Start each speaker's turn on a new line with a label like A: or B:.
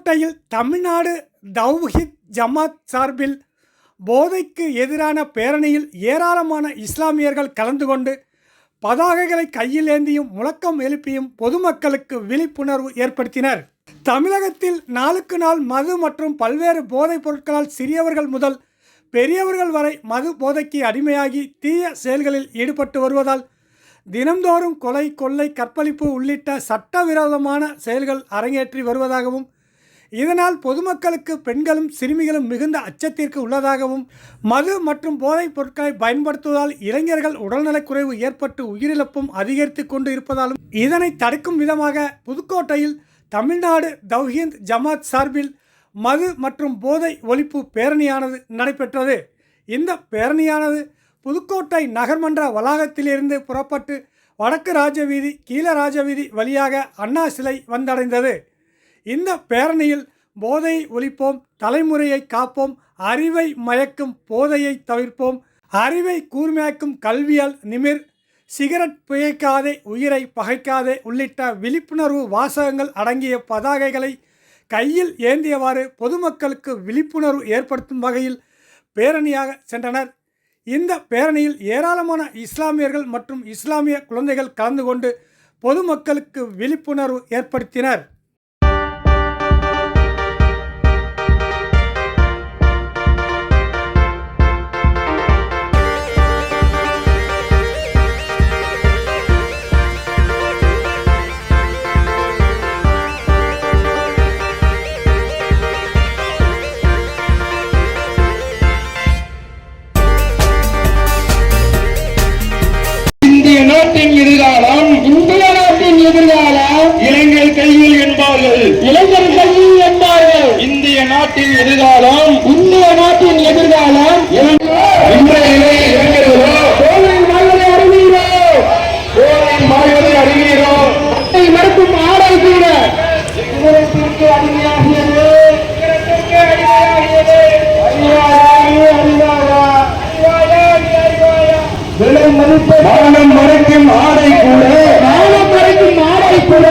A: புதுக்கோட்டையில் தமிழ்நாடு தௌஹீத் ஜமாத் சார்பில் போதைக்கு எதிரான பேரணியில் ஏராளமான இஸ்லாமியர்கள் கலந்து கொண்டு பதாகைகளை கையில் ஏந்தியும் முழக்கம் எழுப்பியும் பொதுமக்களுக்கு விழிப்புணர்வு ஏற்படுத்தினர். தமிழகத்தில் நாளுக்கு நாள் மது மற்றும் பல்வேறு போதைப் பொருட்களால் சிறியவர்கள் முதல் பெரியவர்கள் வரை மது போதைக்கு அடிமையாகி தீய செயல்களில் ஈடுபட்டு வருவதால் தினந்தோறும் கொலை, கொள்ளை, கற்பழிப்பு உள்ளிட்ட சட்டவிரோதமான செயல்கள் அரங்கேற்றி வருவதாகவும் இதனால் பொதுமக்களுக்கு பெண்களும் சிறுமிகளும் மிகுந்த அச்சத்திற்கு உள்ளதாகவும் மது மற்றும் போதைப் பொருட்களை பயன்படுத்துவதால் இளைஞர்கள் உடல்நலக்குறைவு ஏற்பட்டு உயிரிழப்பும் அதிகரித்து கொண்டு இருப்பதாலும் இதனை தடுக்கும் விதமாக புதுக்கோட்டையில் தமிழ்நாடு தௌஹீத் ஜமாத் சார்பில் மது மற்றும் போதை ஒழிப்பு பேரணியானது நடைபெற்றது. இந்த பேரணியானது புதுக்கோட்டை நகர்மன்ற வளாகத்திலிருந்து புறப்பட்டு வடக்கு ராஜவீதி, கீழ ராஜவீதி வழியாக அண்ணா சிலை வந்தடைந்தது. இந்த பேரணியில் போதையை ஒழிப்போம், தலைமுறையை காப்போம், அறிவை மயக்கும் போதையை தவிர்ப்போம், அறிவை கூர்மையாக்கும் கல்வியால் நிமிர், சிகரெட் புகைக்காதே, உயிரை பகைக்காதே உள்ளிட்ட விழிப்புணர்வு வாசகங்கள் அடங்கிய பதாகைகளை கையில் ஏந்தியவாறு பொதுமக்களுக்கு விழிப்புணர்வு ஏற்படுத்தும் வகையில் பேரணியாக சென்றனர். இந்த பேரணியில் ஏராளமான இஸ்லாமியர்கள் மற்றும் இஸ்லாமிய குழந்தைகள் கலந்து கொண்டு பொதுமக்களுக்கு விழிப்புணர்வு ஏற்படுத்தினர்.
B: நாட்டின் எதிர்காலம், இந்திய நாட்டின் எதிர்காலம் இளைஞர் கையில் என்பார்கள், இளைஞர் கையில் என்பார்கள். இந்திய நாட்டின் எதிர்காலம், இந்திய நாட்டின் எதிர்காலம் இன்றைய இளைஞர்களோ போதை வாழ்வதை அறிவீரோ, போதை வாழ்வதை அறிவீரோ, மறுக்கும் ஆடை கூட சிகரெட்டிற்கு அடிமையாகியது, சிகரெட்டிற்கு அடிமையாகியது. மரணம் மறைக்கும் ஆடை கூட, மரணம் மறைக்கும் ஆடை கூட